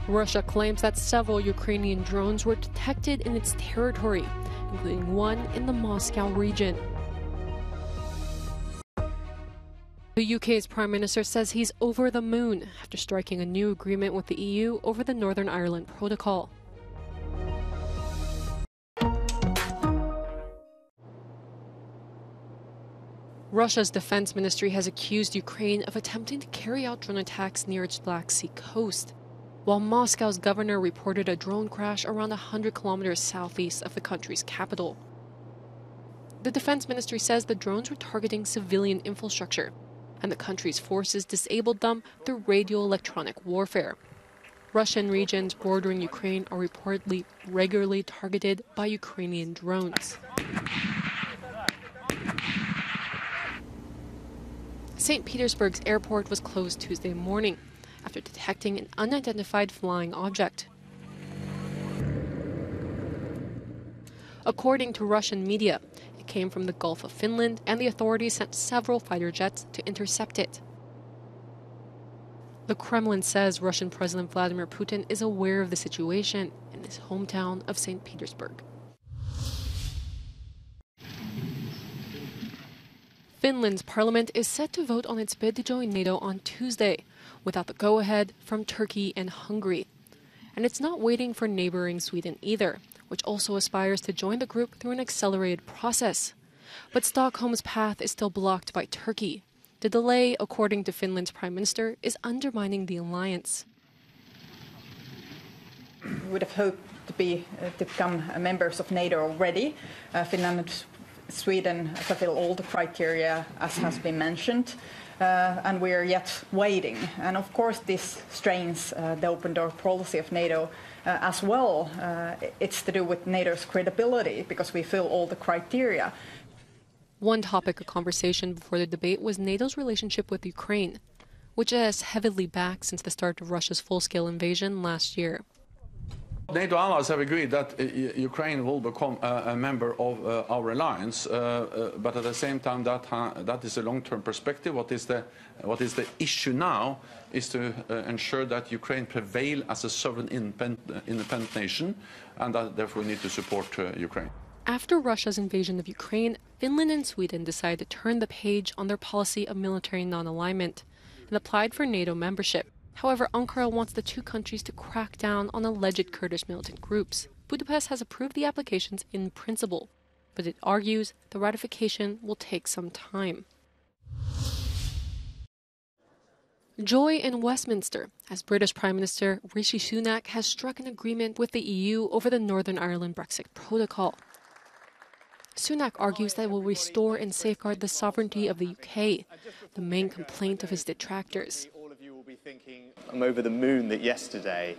Russia claims that several Ukrainian drones were detected in its territory, including one in the Moscow region. The UK's Prime Minister says he's over the moon after striking a new agreement with the EU over the Northern Ireland Protocol. Russia's defense ministry has accused Ukraine of attempting to carry out drone attacks near its Black Sea coast, while Moscow's governor reported a drone crash around 100 kilometers southeast of the country's capital. The defense ministry says the drones were targeting civilian infrastructure, and the country's forces disabled them through radio-electronic warfare. Russian regions bordering Ukraine are reportedly regularly targeted by Ukrainian drones. St. Petersburg's airport was closed Tuesday morning after detecting an unidentified flying object. According to Russian media, it came from the Gulf of Finland, and the authorities sent several fighter jets to intercept it. The Kremlin says Russian President Vladimir Putin is aware of the situation in his hometown of St. Petersburg. Finland's parliament is set to vote on its bid to join NATO on Tuesday, without the go-ahead from Turkey and Hungary. And it's not waiting for neighboring Sweden either, which also aspires to join the group through an accelerated process. But Stockholm's path is still blocked by Turkey. The delay, according to Finland's prime minister, is undermining the alliance. We would have hoped to become members of NATO already. Finland and Sweden fulfill all the criteria, as has been mentioned, and we are yet waiting. And of course, this strains the open door policy of NATO as well. It's to do with NATO's credibility, because we fill all the criteria. One topic of conversation before the debate was NATO's relationship with Ukraine, which has heavily backed since the start of Russia's full-scale invasion last year. NATO allies have agreed that Ukraine will become a member of our alliance, but at the same time, that is a long-term perspective. What is the issue now is to ensure that Ukraine prevail as a sovereign independent nation, and that therefore we need to support Ukraine. After Russia's invasion of Ukraine, Finland and Sweden decided to turn the page on their policy of military non-alignment and applied for NATO membership. However, Ankara wants the two countries to crack down on alleged Kurdish militant groups. Budapest has approved the applications in principle, but it argues the ratification will take some time. Joy in Westminster, as British Prime Minister Rishi Sunak has struck an agreement with the EU over the Northern Ireland Brexit Protocol. Sunak argues that it will restore and safeguard the sovereignty of the UK, the main complaint of his detractors. I'm over the moon that yesterday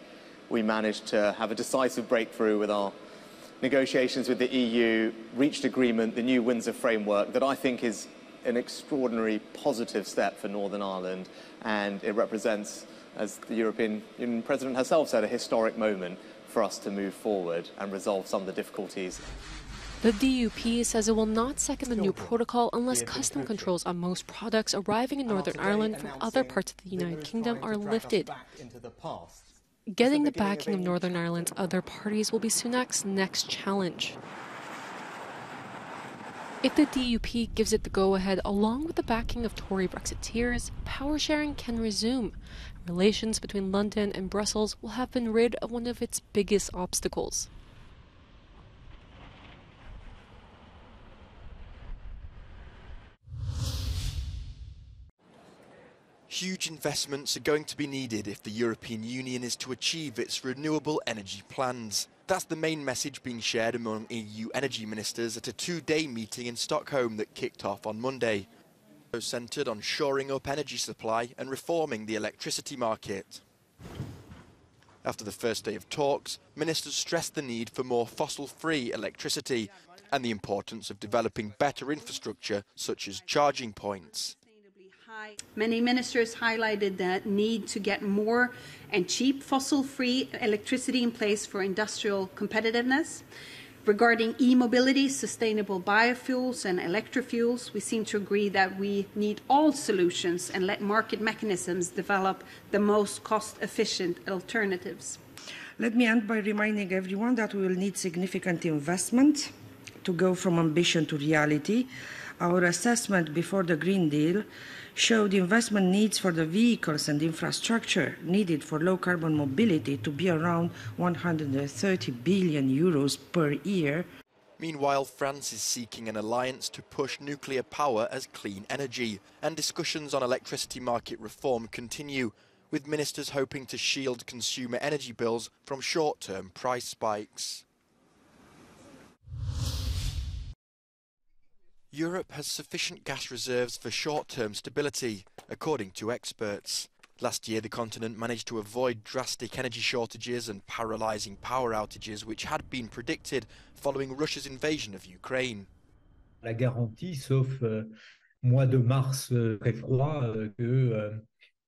we managed to have a decisive breakthrough with our negotiations with the EU, reached agreement, the new Windsor framework, that I think is an extraordinary positive step for Northern Ireland, and it represents, as the European Union President herself said, a historic moment for us to move forward and resolve some of the difficulties. The DUP says it will not second the new protocol unless custom controls on most products arriving in Northern Ireland from other parts of the United Kingdom are lifted. Getting the backing of Northern Ireland's other parties will be Sunak's next challenge. If the DUP gives it the go-ahead along with the backing of Tory Brexiteers, power sharing can resume. Relations between London and Brussels will have been rid of one of its biggest obstacles. Huge investments are going to be needed if the European Union is to achieve its renewable energy plans. That's the main message being shared among EU energy ministers at a two-day meeting in Stockholm that kicked off on Monday. It was centred on shoring up energy supply and reforming the electricity market. After the first day of talks, ministers stressed the need for more fossil-free electricity and the importance of developing better infrastructure such as charging points. Many ministers highlighted the need to get more and cheap fossil-free electricity in place for industrial competitiveness. Regarding e-mobility, sustainable biofuels and electrofuels, we seem to agree that we need all solutions and let market mechanisms develop the most cost-efficient alternatives. Let me end by reminding everyone that we will need significant investment to go from ambition to reality. Our assessment before the Green Deal showed investment needs for the vehicles and infrastructure needed for low-carbon mobility to be around 130 billion euros per year. Meanwhile, France is seeking an alliance to push nuclear power as clean energy, and discussions on electricity market reform continue, with ministers hoping to shield consumer energy bills from short-term price spikes. Europe has sufficient gas reserves for short-term stability, according to experts. Last year, the continent managed to avoid drastic energy shortages and paralysing power outages which had been predicted following Russia's invasion of Ukraine. La garantie, sauf mois de mars très froid,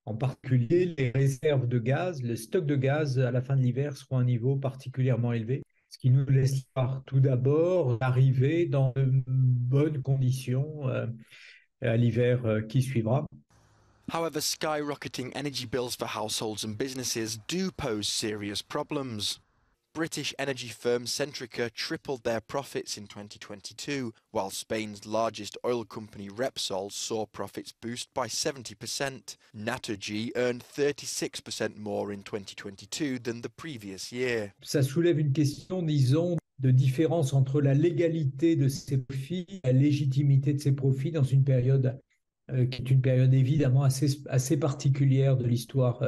en particulier les réserves de gaz, les stocks de gaz à la fin de l'hiver seront à un niveau particulièrement élevé, ce qui nous laisse tout d'abord arriver dans de bonnes conditions à l'hiver qui suivra. However, skyrocketing energy bills for households and businesses do pose serious problems. British energy firm Centrica tripled their profits in 2022, while Spain's largest oil company Repsol saw profits boost by 70%. Naturgy earned 36% more in 2022 than the previous year. Ça soulève une question, disons, de différence entre la légalité de ces profits et la légitimité de ces profits dans une période qui est une période évidemment assez particulière de l'histoire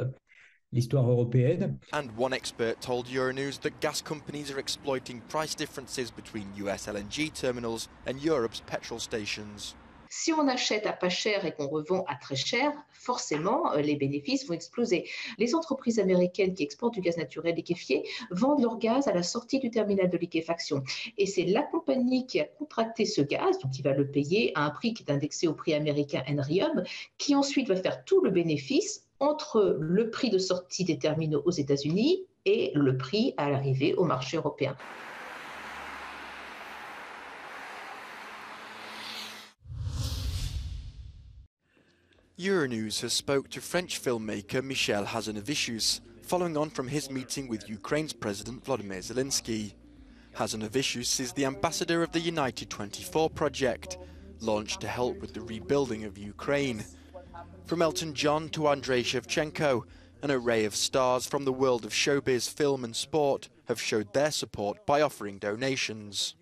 européenne. And one expert told Euronews that gas companies are exploiting price differences between US LNG terminals and Europe's petrol stations. Si on achète à pas cher et qu'on revend à très cher, forcément, les bénéfices vont exploser. Les entreprises américaines qui exportent du gaz naturel liquéfié vendent leur gaz à la sortie du terminal de liquéfaction. Et c'est la compagnie qui a contracté ce gaz, donc qui va le payer à un prix qui est indexé au prix américain Henry Hub, qui ensuite va faire tout le bénéfice entre le prix de sortie des terminaux aux États-Unis et le prix à l'arrivée au marché européen. Euronews has spoke to French filmmaker Michel Hazanavicius, following on from his meeting with Ukraine's President Volodymyr Zelensky. Hazanavicius is the ambassador of the United 24 project, launched to help with the rebuilding of Ukraine. From Elton John to Andrei Shevchenko, an array of stars from the world of showbiz, film and sport have showed their support by offering donations.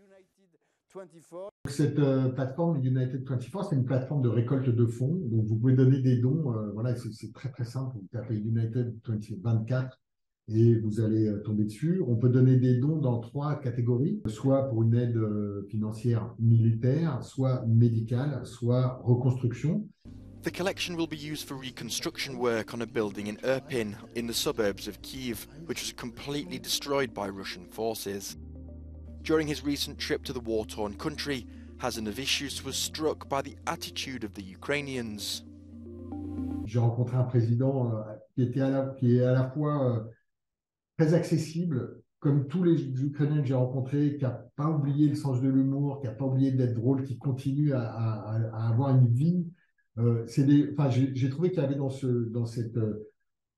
Cette plateforme United 24, c'est une plateforme de récolte de fonds. Donc vous pouvez donner des dons. Voilà, c'est très très simple. Vous tapez United 24 et vous allez tomber dessus. On peut donner des dons dans 3 catégories, soit pour une aide financière militaire, soit médicale, soit reconstruction. The collection will be used for reconstruction work on a building in Irpin, in the suburbs of Kyiv, which was completely destroyed by Russian forces. During his recent trip to the war-torn country, Hazanavicius was struck by the attitude of the Ukrainians. J'ai rencontré un président qui est à la fois très accessible, comme tous les Ukrainiens que j'ai rencontrés, qui n'a pas oublié le sens de l'humour, qui n'a pas oublié d'être drôle, qui continue à avoir une vie. J'ai trouvé qu'il y avait dans cette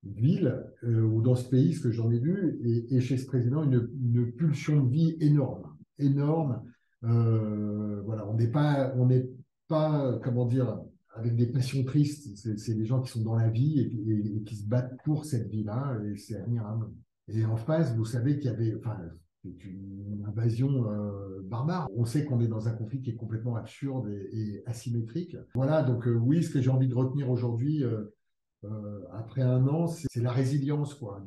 ville ou dans ce pays, ce que j'en ai vu, et chez ce président, une pulsion de vie énorme. Voilà, on n'est pas, comment dire, avec des passions tristes. C'est des gens qui sont dans la vie et qui se battent pour cette vie-là, et c'est admirable. Et en face, vous savez qu'il y avait, c'est une invasion barbare. On sait qu'on est dans un conflit qui est complètement absurde et asymétrique. Voilà, donc oui, ce que j'ai envie de retenir aujourd'hui, après un an, c'est la résilience, quoi,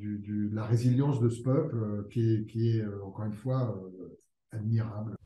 la résilience de ce peuple qui est encore une fois admirable.